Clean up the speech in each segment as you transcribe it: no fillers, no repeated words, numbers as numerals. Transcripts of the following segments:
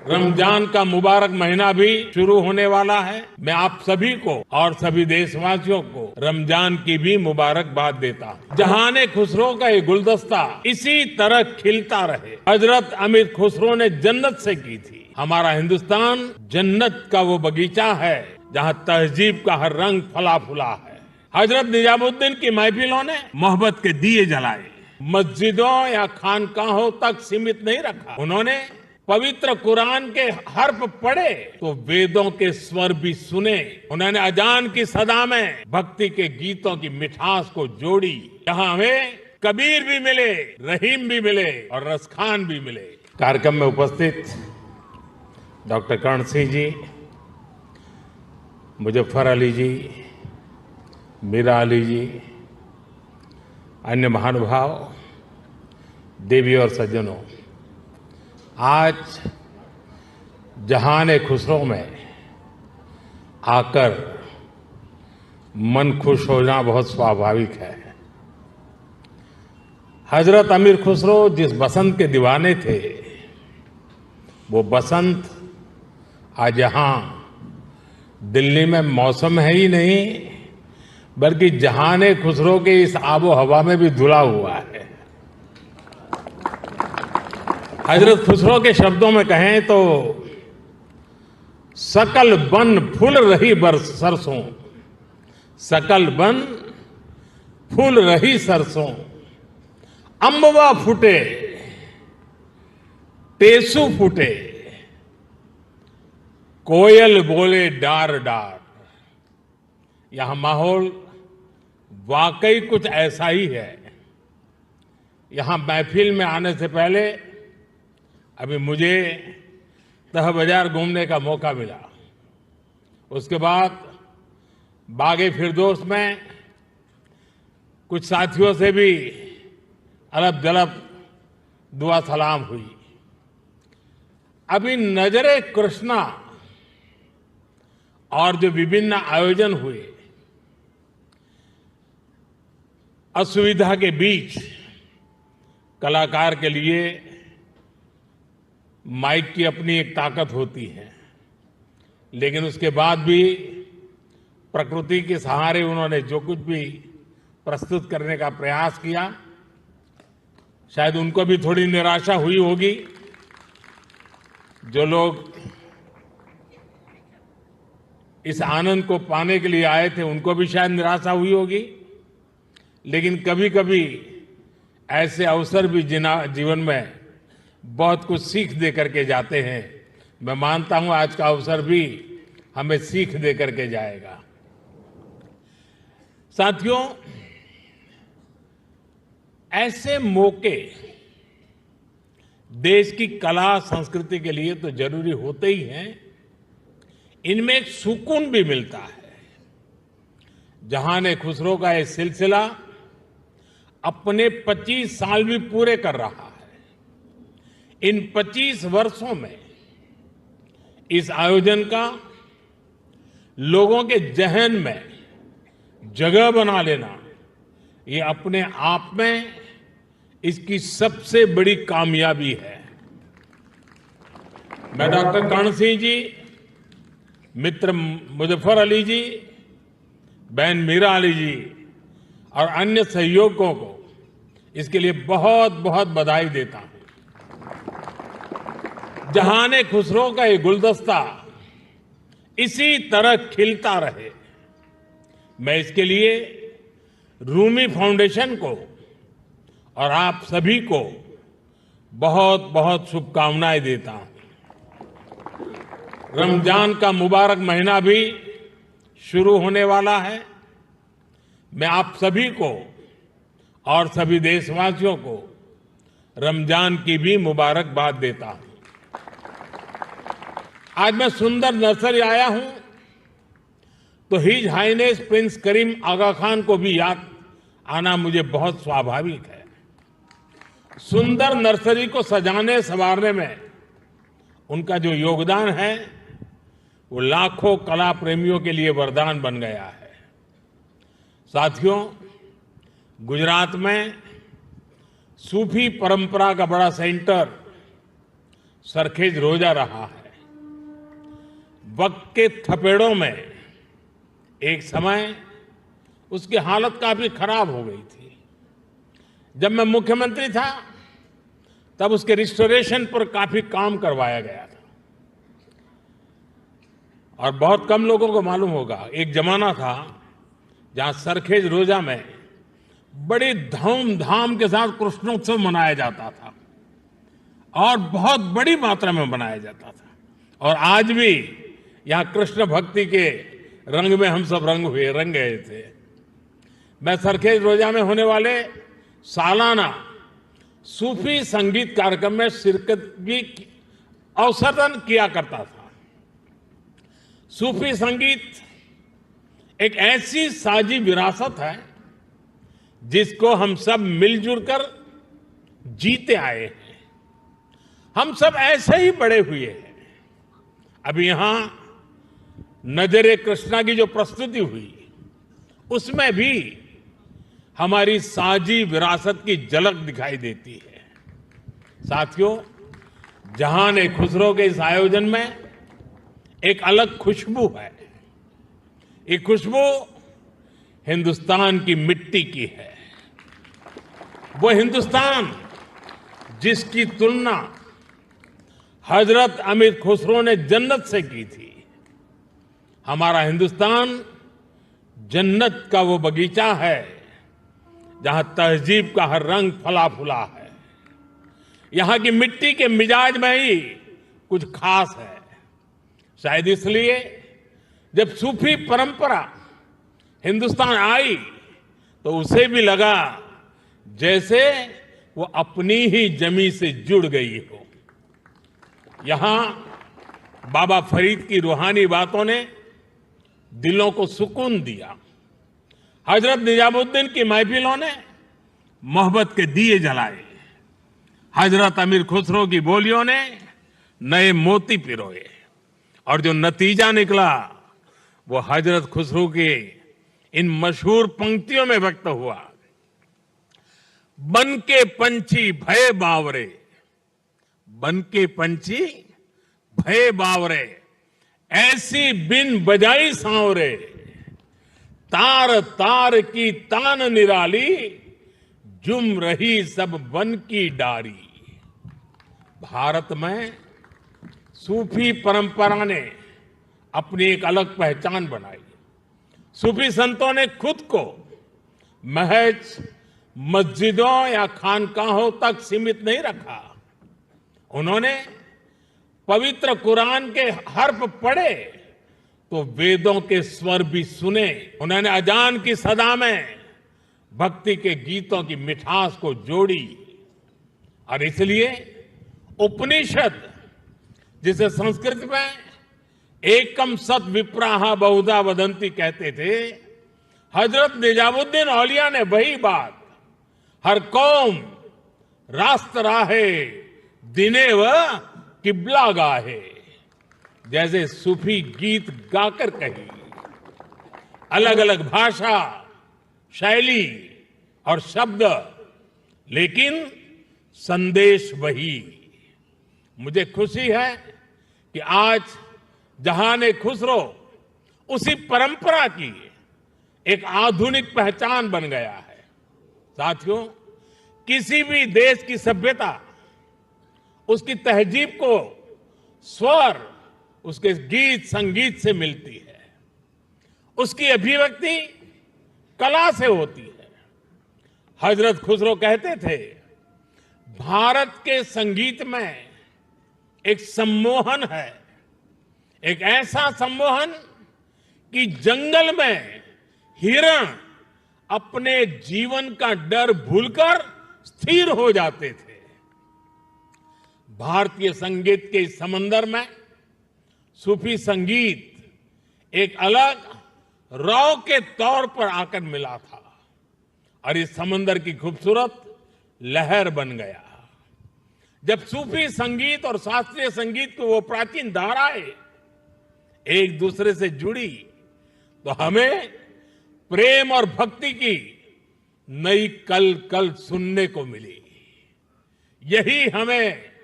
रमजान का मुबारक महीना भी शुरू होने वाला है। मैं आप सभी को और सभी देशवासियों को रमजान की भी मुबारकबाद देता हूँ। जहाने खुसरो का ये गुलदस्ता इसी तरह खिलता रहे। हजरत अमीर खुसरो ने जन्नत से की थी। हमारा हिंदुस्तान जन्नत का वो बगीचा है जहाँ तहजीब का हर रंग फला फूला है। हजरत निजामुद्दीन की महफिलों ने मोहब्बत के दिए जलाए, मस्जिदों या खानकाहों तक सीमित नहीं रखा। उन्होंने पवित्र कुरान के हर्फ पढ़े तो वेदों के स्वर भी सुने। उन्होंने अजान की सदा में भक्ति के गीतों की मिठास को जोड़ी। यहाँ हमें कबीर भी मिले, रहीम भी मिले और रसखान भी मिले। कार्यक्रम में उपस्थित डॉक्टर कर्ण सिंह जी, मुजफ्फर अली जी, मीरा अली जी, अन्य महानुभाव, देवी और सज्जनों, आज जहान खुसरो में आकर मन खुश होना बहुत स्वाभाविक है। हजरत अमीर खुसरो जिस बसंत के दीवाने थे, वो बसंत आज यहाँ दिल्ली में मौसम है ही नहीं, बल्कि जहान खुसरो के इस आबो हवा में भी धुला हुआ है। हजरत खुसरो के शब्दों में कहें तो सकल बन फूल रही बरस सरसों, सकल बन फूल रही सरसों, अम्बवा फूटे टेसू फूटे, कोयल बोले डार डार। यहां माहौल वाकई कुछ ऐसा ही है। यहां महफिल में आने से पहले अभी मुझे तह बाजार घूमने का मौका मिला। उसके बाद बागे फिरदौस में कुछ साथियों से भी अलब जलब दुआ सलाम हुई। अभी नजरे कृष्णा और जो विभिन्न आयोजन हुए, असुविधा के बीच कलाकार के लिए माइक की अपनी एक ताकत होती है, लेकिन उसके बाद भी प्रकृति के सहारे उन्होंने जो कुछ भी प्रस्तुत करने का प्रयास किया, शायद उनको भी थोड़ी निराशा हुई होगी। जो लोग इस आनंद को पाने के लिए आए थे, उनको भी शायद निराशा हुई होगी। लेकिन कभी कभी ऐसे अवसर भी जीवन में बहुत कुछ सीख दे करके जाते हैं। मैं मानता हूं आज का अवसर भी हमें सीख दे करके जाएगा। साथियों, ऐसे मौके देश की कला संस्कृति के लिए तो जरूरी होते ही हैं, इनमें एक सुकून भी मिलता है। जहान खुसरो का ये सिलसिला अपने 25 साल भी पूरे कर रहा है। इन 25 वर्षों में इस आयोजन का लोगों के जहन में जगह बना लेना, ये अपने आप में इसकी सबसे बड़ी कामयाबी है। मैं डॉक्टर कर्ण सिंह जी, मित्र मुजफ्फर अली जी, बहन मीरा अली जी और अन्य सहयोगियों को इसके लिए बहुत बहुत बधाई देता हूं। जहान खुसरो का ये गुलदस्ता इसी तरह खिलता रहे। मैं इसके लिए रूमी फाउंडेशन को और आप सभी को बहुत बहुत शुभकामनाएं देता हूं। रमजान का मुबारक महीना भी शुरू होने वाला है। मैं आप सभी को और सभी देशवासियों को रमजान की भी मुबारकबाद देता हूं। आज मैं सुंदर नर्सरी आया हूं तो हिज हाइनेस प्रिंस करीम आगा खान को भी याद आना मुझे बहुत स्वाभाविक है। सुंदर नर्सरी को सजाने संवारने में उनका जो योगदान है, वो लाखों कला प्रेमियों के लिए वरदान बन गया है। साथियों, गुजरात में सूफी परंपरा का बड़ा सेंटर सरखेज रोजा रहा है। वक्त के थपेड़ों में एक समय उसकी हालत काफी खराब हो गई थी। जब मैं मुख्यमंत्री था तब उसके रिस्टोरेशन पर काफी काम करवाया गया था। और बहुत कम लोगों को मालूम होगा, एक जमाना था जहां सरखेज रोजा में बड़ी धूमधाम के साथ कृष्णोत्सव मनाया जाता था और बहुत बड़ी मात्रा में मनाया जाता था। और आज भी यहां कृष्ण भक्ति के रंग में हम सब रंग गए थे। मैं सरखेज रोजा में होने वाले सालाना सूफी संगीत कार्यक्रम में शिरकत भी अवसरन किया करता था। सूफी संगीत एक ऐसी साजी विरासत है जिसको हम सब मिलजुल कर जीते आए हैं। हम सब ऐसे ही बड़े हुए हैं। अभी यहां नजरे कृष्णा की जो प्रस्तुति हुई उसमें भी हमारी साजी विरासत की झलक दिखाई देती है। साथियों, जहान खुसरो के इस आयोजन में एक अलग खुशबू है। ये खुशबू हिंदुस्तान की मिट्टी की है। वो हिंदुस्तान जिसकी तुलना हजरत अमीर खुसरो ने जन्नत से की थी। हमारा हिंदुस्तान जन्नत का वो बगीचा है जहां तहजीब का हर रंग फला फूला है। यहां की मिट्टी के मिजाज में ही कुछ खास है। शायद इसलिए जब सूफी परंपरा हिंदुस्तान आई तो उसे भी लगा जैसे वो अपनी ही जमी से जुड़ गई हो। यहां बाबा फरीद की रूहानी बातों ने दिलों को सुकून दिया। हजरत निजामुद्दीन की महफिलों ने मोहब्बत के दिए जलाए। हजरत अमीर खुसरो की बोलियों ने नए मोती पिरोए। और जो नतीजा निकला वो हजरत खुसरो के इन मशहूर पंक्तियों में व्यक्त हुआ। बन के पंछी भय बावरे, बन के पंछी भय बावरे, ऐसी बिन बजाई सांवरे, तार तार की तान निराली, जुम रही सब वन की डारी। भारत में सूफी परंपरा ने अपनी एक अलग पहचान बनाई। सूफी संतों ने खुद को महज मस्जिदों या खानकाहों तक सीमित नहीं रखा। उन्होंने पवित्र कुरान के हर्फ पढ़े तो वेदों के स्वर भी सुने। उन्होंने अजान की सदा में भक्ति के गीतों की मिठास को जोड़ी। और इसलिए उपनिषद, जिसे संस्कृत में एकम सत विप्राहा बहुधा वदंती कहते थे, हजरत निजामुद्दीन औलिया ने वही बात हर कौम रास्त राहे दिने व किबला गाहे जैसे सूफी गीत गाकर कही। अलग अलग भाषा, शैली और शब्द, लेकिन संदेश वही। मुझे खुशी है कि आज जहान खुसरो उसी परंपरा की एक आधुनिक पहचान बन गया है। साथियों, किसी भी देश की सभ्यता उसकी तहजीब को स्वर उसके गीत संगीत से मिलती है। उसकी अभिव्यक्ति कला से होती है। हजरत खुसरो कहते थे, भारत के संगीत में एक सम्मोहन है, एक ऐसा सम्मोहन कि जंगल में हिरण अपने जीवन का डर भूलकर स्थिर हो जाते थे। भारतीय संगीत के इस समंदर में सूफी संगीत एक अलग रौ के तौर पर आकर मिला था और इस समंदर की खूबसूरत लहर बन गया। जब सूफी संगीत और शास्त्रीय संगीत की वो प्राचीन धाराएं एक दूसरे से जुड़ी तो हमें प्रेम और भक्ति की नई कल कल सुनने को मिली। यही हमें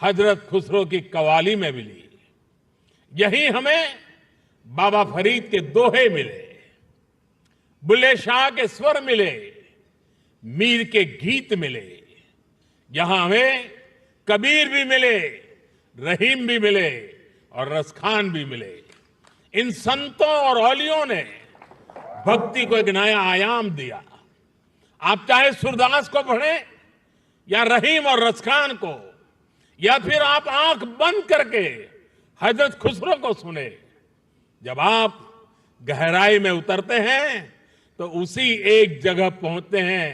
हजरत खुसरो की कवाली में मिली। यही हमें बाबा फरीद के दोहे मिले, बुल्ले शाह के स्वर मिले, मीर के गीत मिले। यहां हमें कबीर भी मिले, रहीम भी मिले और रसखान भी मिले। इन संतों और औलियों ने भक्ति को एक नया आयाम दिया। आप चाहे सूरदास को पढ़ें या रहीम और रसखान को, या फिर आप आंख बंद करके हजरत खुसरो को सुने। जब आप गहराई में उतरते हैं तो उसी एक जगह पहुंचते हैं।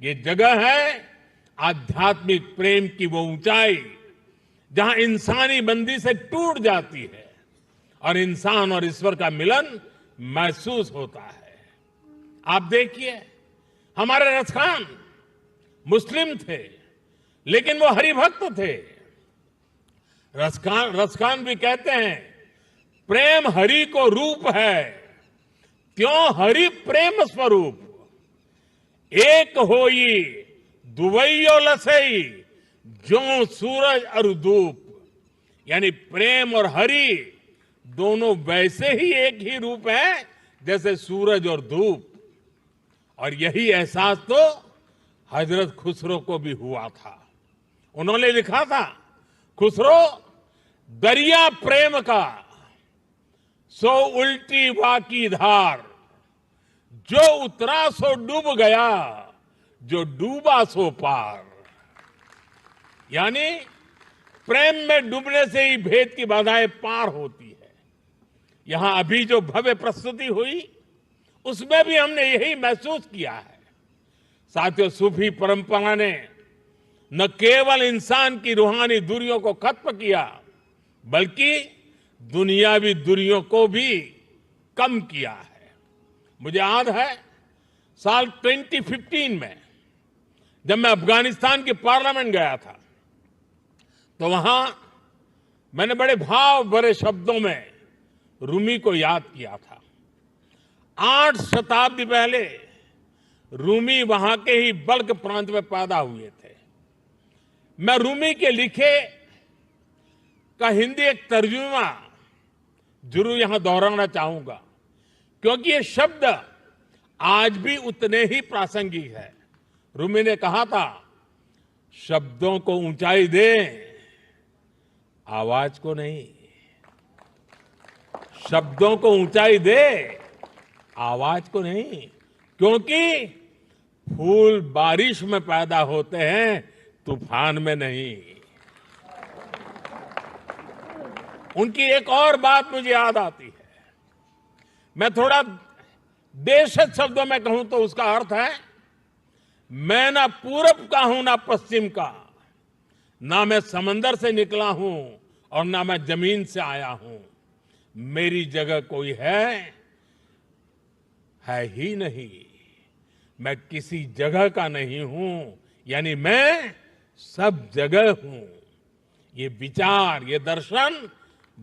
ये जगह है आध्यात्मिक प्रेम की वो ऊंचाई जहां इंसानी बंदी से टूट जाती है और इंसान और ईश्वर का मिलन महसूस होता है। आप देखिए, हमारे रसखान मुस्लिम थे लेकिन वो हरिभक्त थे। रसखान भी कहते हैं, प्रेम हरि को रूप है, क्यों हरि प्रेम स्वरूप। एक होई दुवैयो लसई, जो सूरज और धूप। यानी प्रेम और हरि दोनों वैसे ही एक ही रूप है जैसे सूरज और धूप। और यही एहसास तो हजरत खुसरो को भी हुआ था। उन्होंने लिखा था, खुसरो दरिया प्रेम का सो उल्टी वाकी धार, जो उतरा सो डूब गया, जो डूबा सो पार। यानी प्रेम में डूबने से ही भेद की बाधाएं पार होती है। यहां अभी जो भव्य प्रस्तुति हुई उसमें भी हमने यही महसूस किया है। साथियों, सूफी परंपरा ने न केवल इंसान की रूहानी दूरियों को खत्म किया बल्कि दुनियावी दूरियों को भी कम किया है। मुझे याद है साल 2015 में जब मैं अफगानिस्तान की पार्लियामेंट गया था तो वहां मैंने बड़े भाव भरे शब्दों में रूमी को याद किया था। 8 शताब्दी पहले रूमी वहां के ही बल्ख प्रांत में पैदा हुए थे। मैं रूमी के लिखे का हिंदी एक तर्जुमा जरूर यहां दोहराना चाहूंगा, क्योंकि ये शब्द आज भी उतने ही प्रासंगिक है। रूमी ने कहा था, शब्दों को ऊंचाई दे, आवाज को नहीं। शब्दों को ऊंचाई दे, आवाज को नहीं, क्योंकि फूल बारिश में पैदा होते हैं, तूफान में नहीं। उनकी एक और बात मुझे याद आती है। मैं थोड़ा देशज शब्दों में कहूं तो उसका अर्थ है, मैं ना पूरब का हूं ना पश्चिम का, ना मैं समंदर से निकला हूं और ना मैं जमीन से आया हूं। मेरी जगह कोई है ही नहीं। मैं किसी जगह का नहीं हूं, यानी मैं सब जगह हूं। ये विचार, ये दर्शन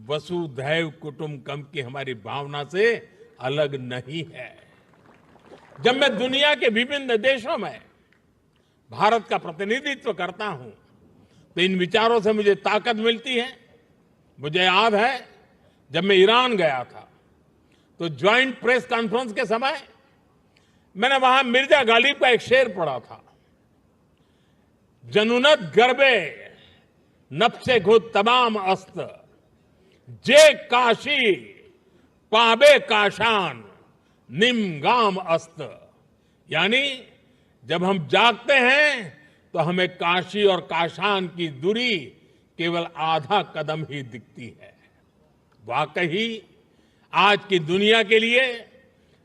वसुधैव कुटुंबकम की हमारी भावना से अलग नहीं है। जब मैं दुनिया के विभिन्न देशों में भारत का प्रतिनिधित्व करता हूं तो इन विचारों से मुझे ताकत मिलती है। मुझे याद है जब मैं ईरान गया था तो ज्वाइंट प्रेस कॉन्फ्रेंस के समय मैंने वहां मिर्जा गालिब का एक शेर पढ़ा था, जनुनत गर्बे नफ्से खुद तमाम अस्त, जे काशी पाबे काशान निम गाम अस्त। यानी जब हम जागते हैं तो हमें काशी और काशान की दूरी केवल आधा कदम ही दिखती है। वाकई आज की दुनिया के लिए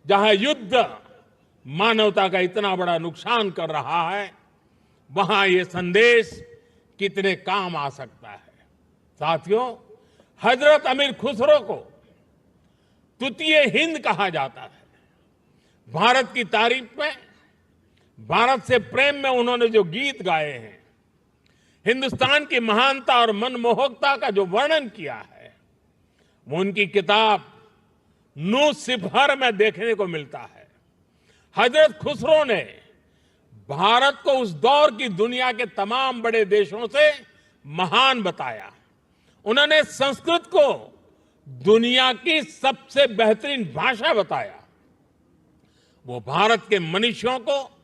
जहां युद्ध मानवता का इतना बड़ा नुकसान कर रहा है, वहां ये संदेश कितने काम आ सकता है। साथियों, हजरत अमीर खुसरो को तृतीय हिंद कहा जाता है। भारत की तारीफ में, भारत से प्रेम में उन्होंने जो गीत गाए हैं, हिंदुस्तान की महानता और मनमोहकता का जो वर्णन किया है, वो उनकी किताब नू सिफहर में देखने को मिलता है। हजरत खुसरो ने भारत को उस दौर की दुनिया के तमाम बड़े देशों से महान बताया। उन्होंने संस्कृत को दुनिया की सबसे बेहतरीन भाषा बताया। वो भारत के मनीषियों को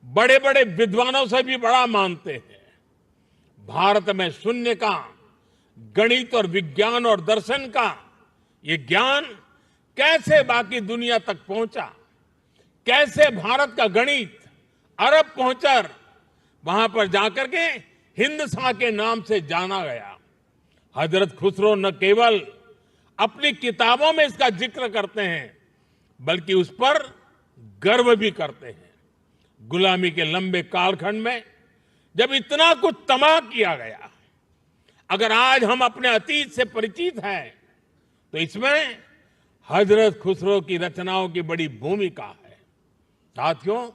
बड़े बड़े विद्वानों से भी बड़ा मानते हैं। भारत में शून्य का, गणित और विज्ञान और दर्शन का ये ज्ञान कैसे बाकी दुनिया तक पहुंचा, कैसे भारत का गणित अरब पहुंचकर वहां पर जाकर के हिंदसा के नाम से जाना गया। हजरत खुसरो न केवल अपनी किताबों में इसका जिक्र करते हैं, बल्कि उस पर गर्व भी करते हैं। गुलामी के लंबे कालखंड में जब इतना कुछ तबाह किया गया, अगर आज हम अपने अतीत से परिचित हैं, तो इसमें हजरत खुसरो की रचनाओं की बड़ी भूमिका है। साथियों,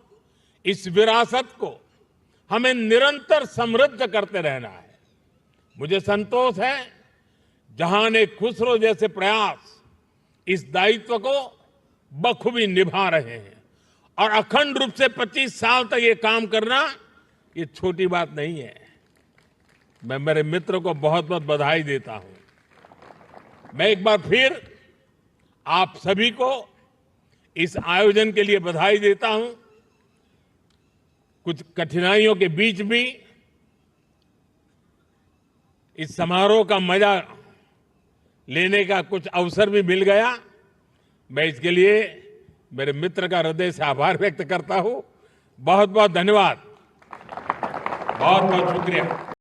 इस विरासत को हमें निरंतर समृद्ध करते रहना है। मुझे संतोष है जहां खुसरो जैसे प्रयास इस दायित्व को बखूबी निभा रहे हैं, और अखंड रूप से 25 साल तक ये काम करना ये छोटी बात नहीं है। मैं मेरे मित्र को बहुत बहुत बधाई देता हूं। मैं एक बार फिर आप सभी को इस आयोजन के लिए बधाई देता हूं। कुछ कठिनाइयों के बीच भी इस समारोह का मजा लेने का कुछ अवसर भी मिल गया। मैं इसके लिए मेरे मित्र का हृदय से आभार व्यक्त करता हूं। बहुत बहुत धन्यवाद, बहुत बहुत शुक्रिया।